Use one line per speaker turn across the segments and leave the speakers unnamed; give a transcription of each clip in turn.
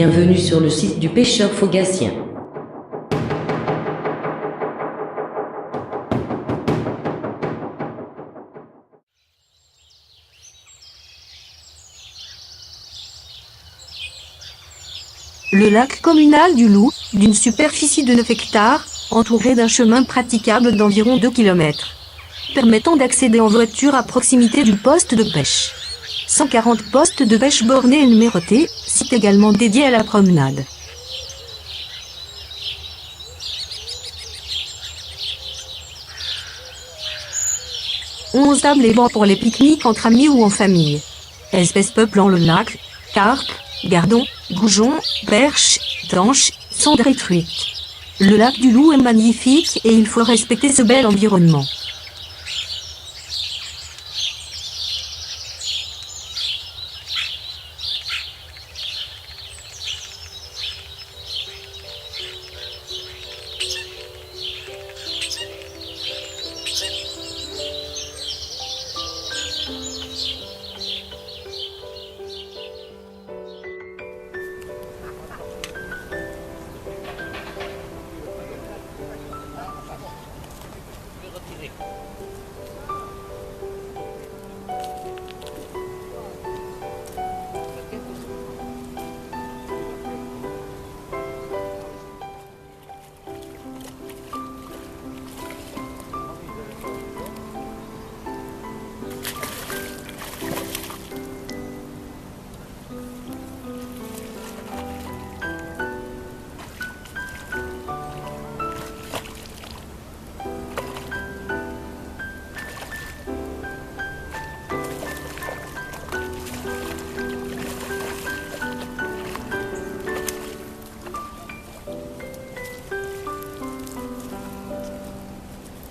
Bienvenue sur le site du pêcheur Fogassien.
Le lac communal du Loup, d'une superficie de 9 hectares, entouré d'un chemin praticable d'environ 2 km, permettant d'accéder en voiture à proximité du poste de pêche. 140 postes de pêche bornés et numérotés, site également dédié à la promenade. Tables et bancs pour les pique-niques entre amis ou en famille. Espèces peuplant le lac, carpe, gardons, goujons, perches, tanches, cendres et truites. Le lac du Loup est magnifique et il faut respecter ce bel environnement.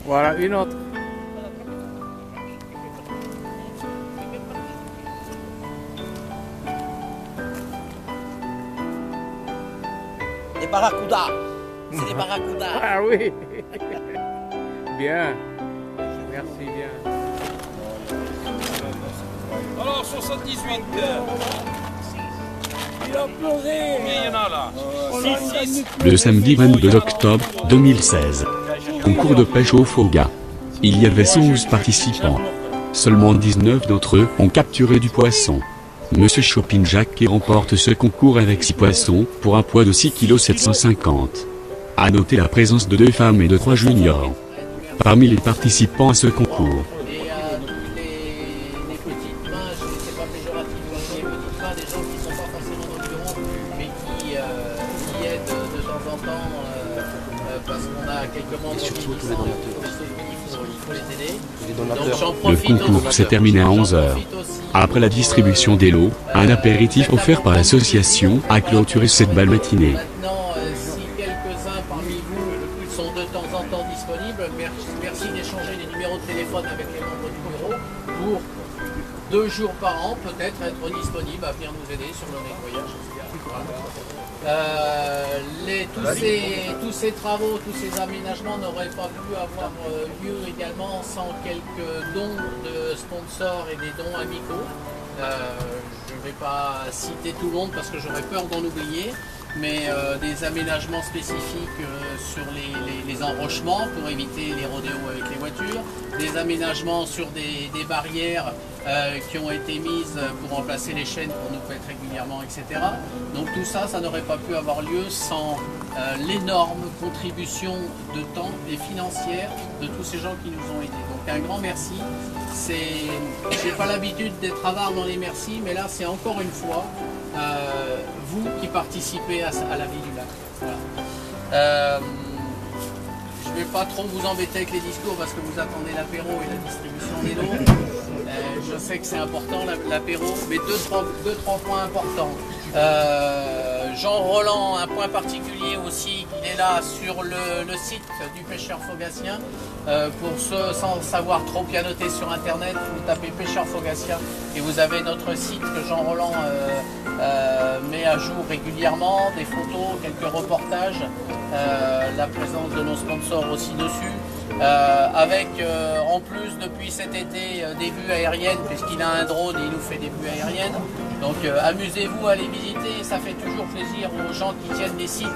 Voilà une autre.
Les barracudas. C'est des barracudas.
Ah oui. Bien. Merci bien.
Alors 78.
Il a pleuré.
Combien il y en a là 6.
Le samedi 22 octobre 2016. Concours de pêche au Foga. Il y avait 111 participants. Seulement 19 d'entre eux ont capturé du poisson. Monsieur Chopin-Jacques remporte ce concours avec 6 poissons, pour un poids de 6,750 kg. À noter la présence de 2 femmes et de 3 juniors parmi les participants à ce concours.
Les petites mains, je ne sais pas péjorativement, les petites mains des gens qui ne sont pas forcément dans le bureau, mais qui aident de temps en temps parce qu'on a quelques membres vieillissants, il faut les aider. Donc, j'en
Le
profite
concours
aussi-
s'est terminé à
j'en
11 h.
profite aussi.
Après la distribution des lots, un apéritif offert par l'association a clôturé cette belle matinée.
Maintenant, si quelques-uns parmi vous sont de temps en temps disponibles, merci d'échanger les numéros de téléphone avec les membres du bureau pour 2 jours par an peut-être être disponibles à venir nous aider sur le nettoyage, etc. Tous ces travaux, tous ces aménagements n'auraient pas pu avoir lieu également sans quelques dons de sponsors et des dons amicaux. Je ne vais pas citer tout le monde parce que j'aurais peur d'en oublier, mais des aménagements spécifiques sur les enrochements pour éviter les rodéos avec les voitures, des aménagements sur des barrières qui ont été mises pour remplacer les chaînes qu'on nous pète régulièrement, etc. Donc tout ça, ça n'aurait pas pu avoir lieu sans l'énorme contribution de temps et financière de tous ces gens qui nous ont aidés. Donc un grand merci. J'ai pas l'habitude d'être avare dans les merci, mais là c'est encore une fois vous qui participez à la vie du lac. Voilà. Je ne vais pas trop vous embêter avec les discours parce que vous attendez l'apéro et la distribution des lots. Je sais que c'est important l'apéro, mais deux, trois points importants. Jean Roland, un point particulier aussi, il est là sur le site du pêcheur Fogassien. Pour ceux sans savoir trop pianoter sur internet, vous tapez pêcheur Fogassien et vous avez notre site que Jean Roland met à jour régulièrement, des photos, quelques reportages, la présence de nos sponsors aussi dessus. avec en plus depuis cet été des vues aériennes, puisqu'il a un drone et il nous fait des vues aériennes. Donc amusez-vous à les visiter, ça fait toujours plaisir aux gens qui tiennent des sites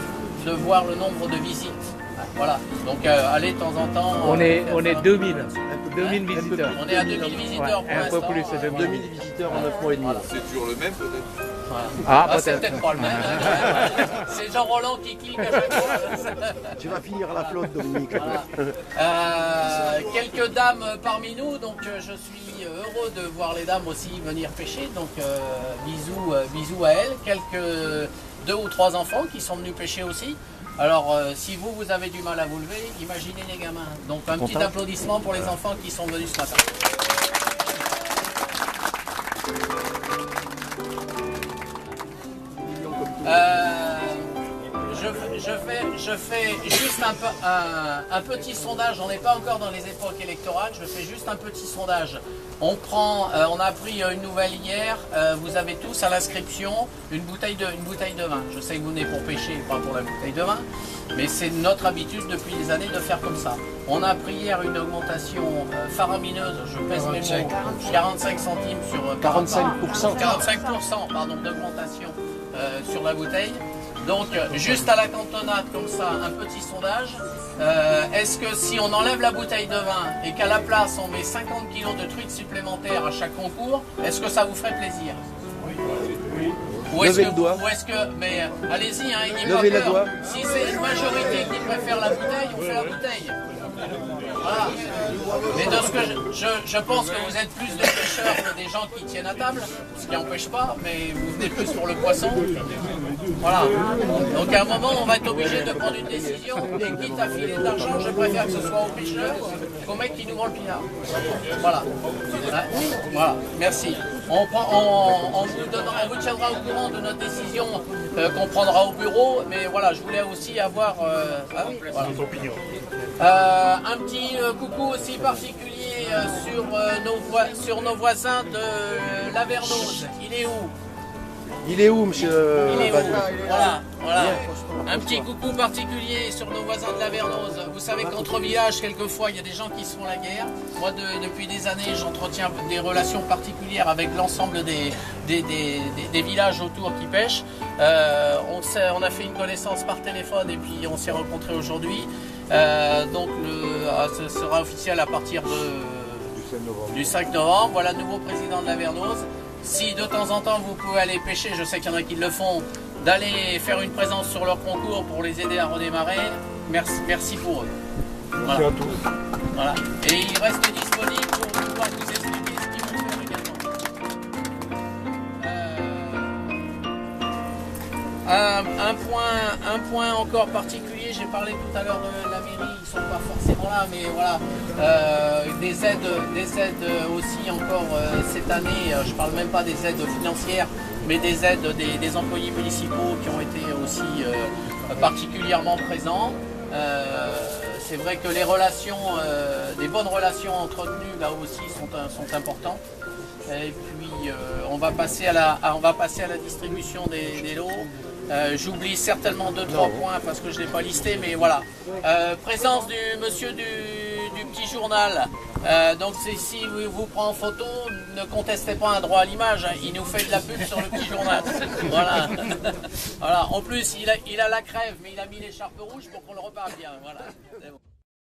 de voir le nombre de visites. Voilà, donc allez de temps en temps.
On est 2000 visiteurs.
On est à 2000 visiteurs pour
Un peu
l'instant.
plus, c'est
2000 visiteurs en 9 mois et demi.
Voilà.
C'est toujours le même peut-être.
Voilà.
Ah,
C'est peut-être pas le même. C'est Jean-Roland qui clique à chaque fois.
Tu vas finir à la flotte, Dominique.
Voilà. Quelques dames parmi nous, donc je suis heureux de voir les dames aussi venir pêcher. Donc bisous à elles. Quelques 2 ou 3 enfants qui sont venus pêcher aussi. Alors si vous avez du mal à vous lever, imaginez les gamins. Donc un petit applaudissement pour les enfants qui sont venus ce matin. Je fais juste un petit sondage. On n'est pas encore dans les époques électorales. Je fais juste un petit sondage. On a pris une nouvelle hier. Vous avez tous à l'inscription une bouteille de vin. Je sais que vous venez pour pêcher, pas pour la bouteille de vin, mais c'est notre habitude depuis des années de faire comme ça. On a pris hier une augmentation faramineuse. Je pèse mes mots. 45 centimes sur
45%.
45% pardon d'augmentation sur la bouteille. Donc juste à la cantonade comme ça, un petit sondage. Est-ce que si on enlève la bouteille de vin et qu'à la place on met 50 kg de truites supplémentaires à chaque concours, est-ce que ça vous ferait plaisir? Oui.
Levez le doigt.
Mais allez-y, hein, il
Levez
pas
le
peur.
doigt.
Si c'est une majorité qui préfère la bouteille, on fait la bouteille. Voilà. Mais de ce que je pense que vous êtes plus des pêcheurs que des gens qui tiennent à table, ce qui n'empêche pas, mais vous venez plus pour le poisson. Voilà. Donc à un moment, on va être obligé de prendre une décision, et quitte à filer de l'argent, je préfère que ce soit aux pêcheurs qu'au mec qui nous vend le pinard. Voilà. Hein? Voilà. Merci. On vous tiendra au courant de notre décision qu'on prendra au bureau, mais voilà, je voulais aussi avoir voilà. Un petit coucou aussi particulier sur nos voisins de Lavernose. Il est où?
Il est où, monsieur
Il est où?
Badou?
Voilà. Un petit coucou particulier sur nos voisins de Lavernose. Vous savez qu'entre villages, quelquefois, il y a des gens qui se font la guerre. Moi, depuis des années, j'entretiens des relations particulières avec l'ensemble des villages autour qui pêchent. On a fait une connaissance par téléphone et puis on s'est rencontrés aujourd'hui. Donc, ce sera officiel à partir du 5 novembre. Voilà le nouveau président de Lavernose. Si de temps en temps vous pouvez aller pêcher, je sais qu'il y en a qui le font, d'aller faire une présence sur leur concours pour les aider à redémarrer, merci pour eux. Voilà. Voilà. Et ils restent disponibles pour pouvoir vous expliquer ce qu'ils vont faire également. Un point encore particulier, j'ai parlé tout à l'heure de la mairie, ils ne sont pas forcément là, mais voilà, des aides aussi encore cette année, je ne parle même pas des aides financières, mais des aides des employés municipaux qui ont été aussi particulièrement présents. C'est vrai que les relations, des bonnes relations entretenues là aussi sont importantes. Et puis on va passer à la distribution des lots. J'oublie certainement 2-3 points parce que je ne l'ai pas listé, mais voilà. Présence du monsieur du petit journal. Donc si vous prend en photo, ne contestez pas un droit à l'image, hein. Il nous fait de la pub sur le petit journal. Voilà. Voilà. En plus, il a la crève, mais il a mis l'écharpe rouge pour qu'on le reparte bien. Voilà.